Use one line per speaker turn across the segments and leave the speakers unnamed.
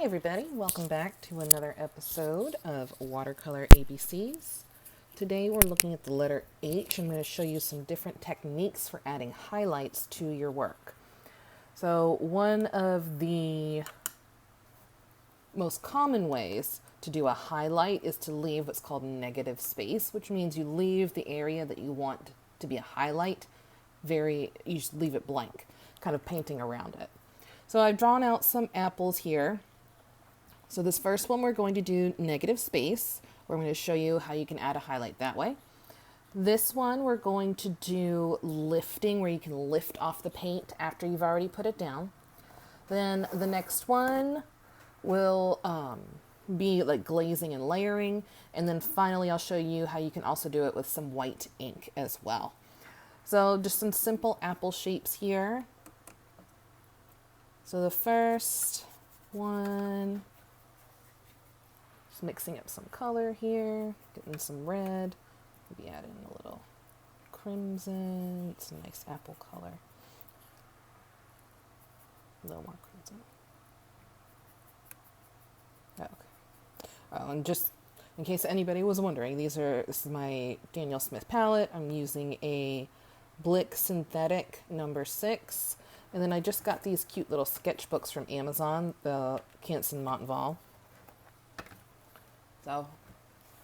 everybody, welcome back to another episode of Watercolor ABCs. Today we're looking at the letter H. I'm going to show you some different techniques for adding highlights to your work. So one of the most common ways to do a highlight is to leave what's called negative space, which means you leave the area that you want to be a highlight you just leave it blank, kind of painting around it. So I've drawn out some apples here. So this first one we're going to do negative space, where I'm going to show you how you can add a highlight that way. This one we're going to do lifting, where you can lift off the paint after you've already put it down. Then the next one will be like glazing and layering. And then finally I'll show you how you can also do it with some white ink as well. So just some simple apple shapes here. So the first one, just mixing up some color here, getting some red, maybe adding a little crimson, some nice apple color. A little more crimson. Okay. Oh, and just in case anybody was wondering, this is my Daniel Smith palette. I'm using a Blick Synthetic number 6. And then I just got these cute little sketchbooks from Amazon, the Canson Monteval. So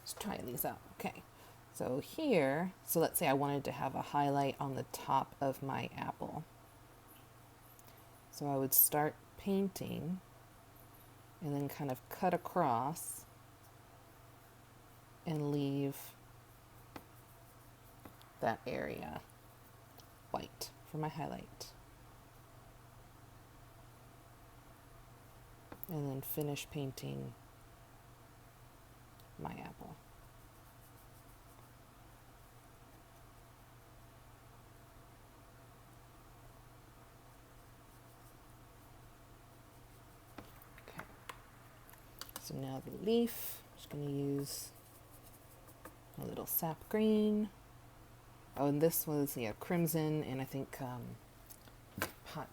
let's try these out. Okay, so here, so let's say I wanted to have a highlight on the top of my apple. So I would start painting and then kind of cut across and leave that area white for my highlight. And then finish painting my apple. Okay. So now the leaf, I'm just going to use a little sap green. Oh, and this was, crimson, and I think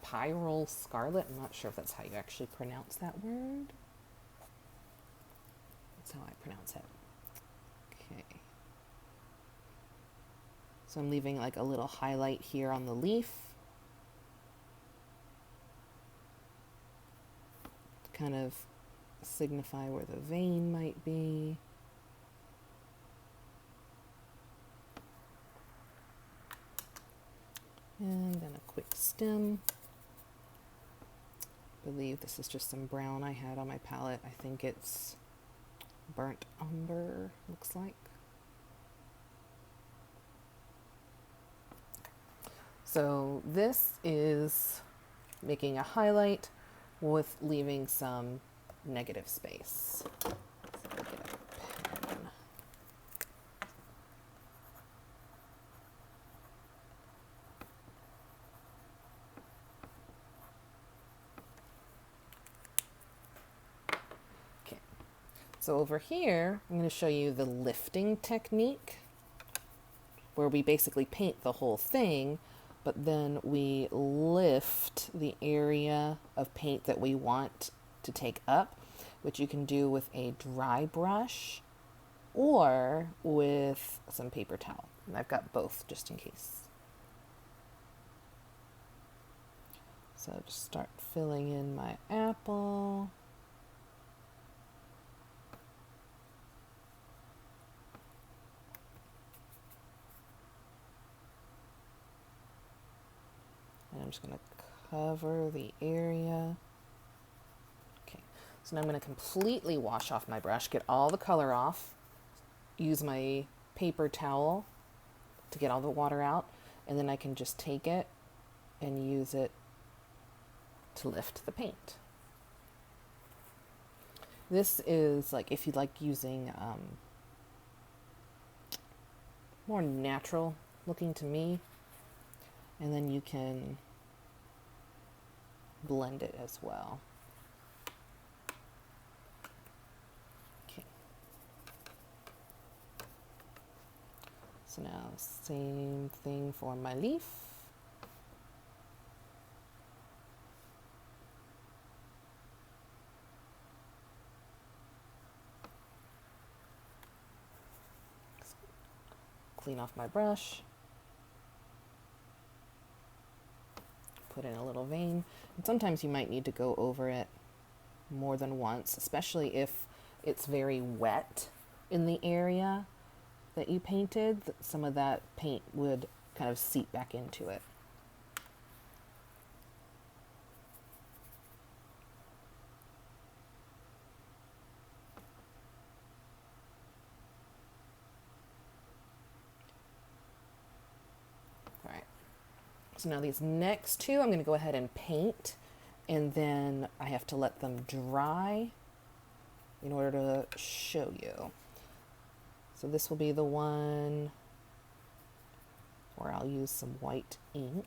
Pyrrole Scarlet. I'm not sure if that's how you actually pronounce that word. That's how I pronounce it. Okay. So I'm leaving like a little highlight here on the leaf to kind of signify where the vein might be. And then a quick stem. I believe this is just some brown I had on my palette. I think it's burnt umber, looks like. So this is making a highlight with leaving some negative space. So I'll get a pen. So over here, I'm going to show you the lifting technique, where we basically paint the whole thing, but then we lift the area of paint that we want to take up, which you can do with a dry brush or with some paper towel. And I've got both just in case. So just start filling in my apple. And I'm just going to cover the area. Okay, so now I'm going to completely wash off my brush, get all the color off, use my paper towel to get all the water out, and then I can just take it and use it to lift the paint. This is like if you like using more natural looking to me, and then you can blend it as well. Okay. So now same thing for my leaf. clean off my brush, put in a little vein. And sometimes you might need to go over it more than once, especially if it's very wet in the area that you painted. Some of that paint would kind of seep back into it. All right. So now these next two, I'm going to go ahead and paint, and then I have to let them dry in order to show you. So this will be the one where I'll use some white ink.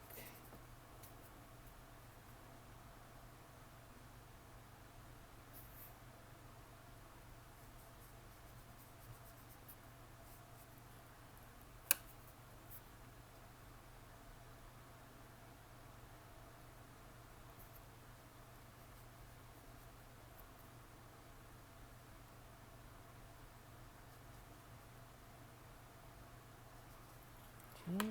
Okay.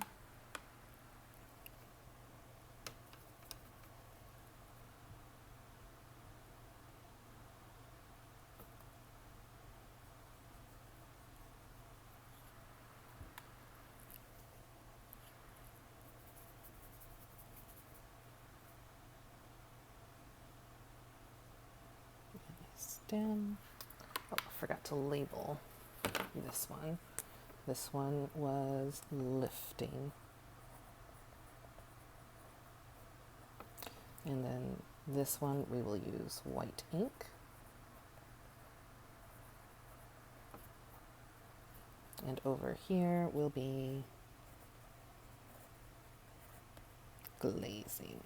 Stem. Oh, I forgot to label this one. This one was lifting. And then this one we will use white ink. And over here will be glazing.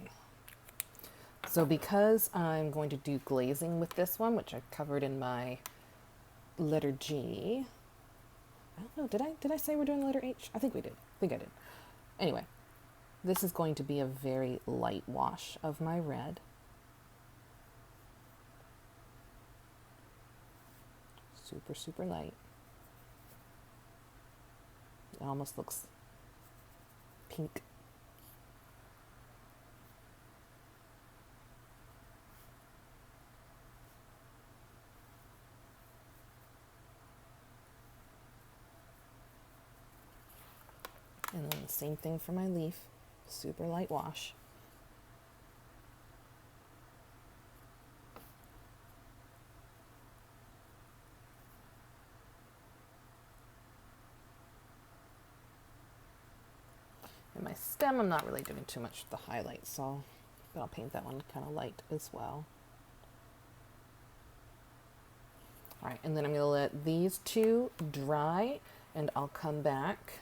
So because I'm going to do glazing with this one, which I covered in my letter G, I don't know, did I say we're doing letter H? I think we did. I think I did. Anyway, this is going to be a very light wash of my red. Super, super light. It almost looks pink. And then the same thing for my leaf, super light wash. And my stem, I'm not really doing too much with the highlights, so I'll paint that one kind of light as well. All right, and then I'm going to let these two dry, and I'll come back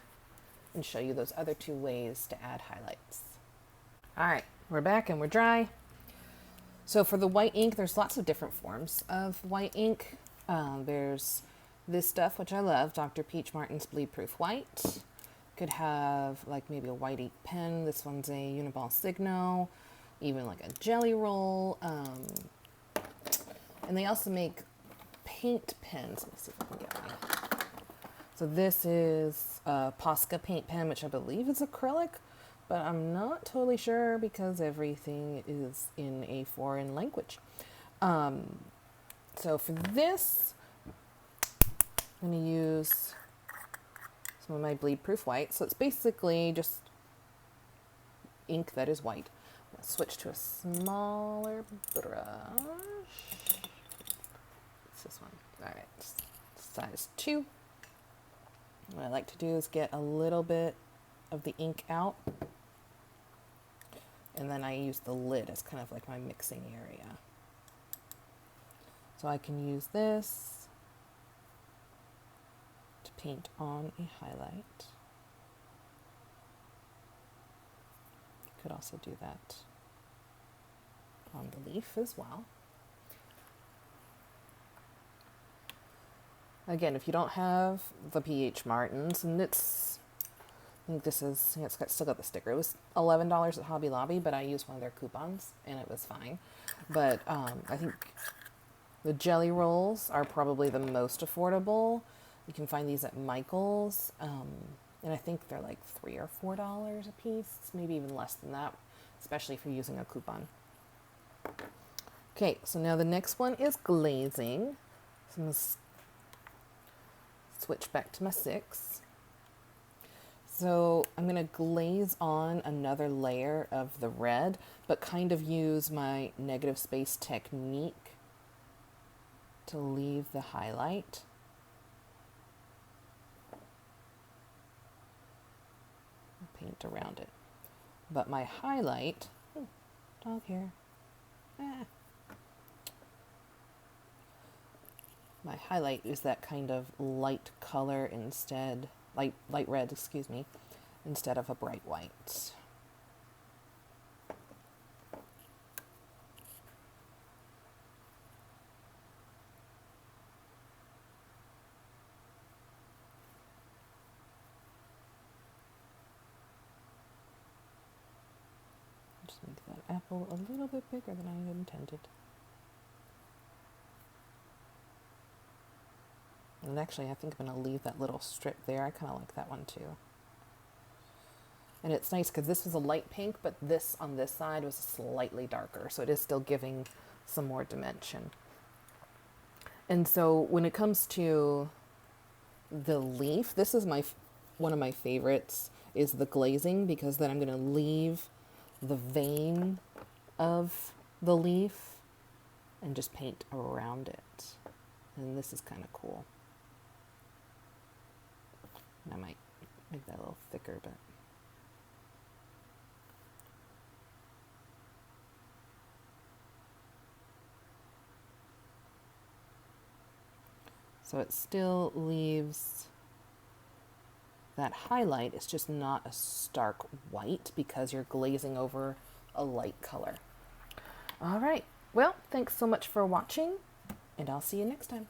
and show you those other two ways to add highlights. All right, we're back and we're dry. So for the white ink, there's lots of different forms of white ink. There's this stuff, which I love, Dr. Peach Martin's Bleed Proof White. Could have like maybe a white ink pen. This one's a Uniball Signo, even like a jelly roll. And they also make paint pens. Let me see if I can get one. So this is a Posca paint pen, which I believe is acrylic, but I'm not totally sure because everything is in a foreign language. So for this, I'm going to use some of my bleed proof white. So it's basically just ink that is white. I'm going to switch to a smaller brush. It's this one. All right, size 2. What I like to do is get a little bit of the ink out, and then I use the lid as kind of like my mixing area. So I can use this to paint on a highlight. Could also do that on the leaf as well. Again, if you don't have the P.H. Martins, and it's, I think this is, yeah, still got the sticker. It was $11 at Hobby Lobby, but I used one of their coupons, and it was fine. But I think the jelly rolls are probably the most affordable. You can find these at Michael's. And I think they're like $3 or $4 a piece, maybe even less than that, especially if you're using a coupon. Okay, so now the next one is glazing. So I'm going to switch back to my 6. So I'm going to glaze on another layer of the red, but kind of use my negative space technique to leave the highlight. Paint around it. But my highlight, dog hair. My highlight is that kind of light color instead, light red, excuse me, instead of a bright white. Just make that apple a little bit bigger than I intended. And actually, I think I'm going to leave that little strip there. I kind of like that one too. And it's nice because this was a light pink, but this on this side was slightly darker. So it is still giving some more dimension. And so when it comes to the leaf, this is one of my favorites is the glazing, because then I'm going to leave the vein of the leaf and just paint around it. And this is kind of cool. And I might make that a little thicker, but so it still leaves that highlight. It's just not a stark white because you're glazing over a light color. All right. Well, thanks so much for watching, and I'll see you next time.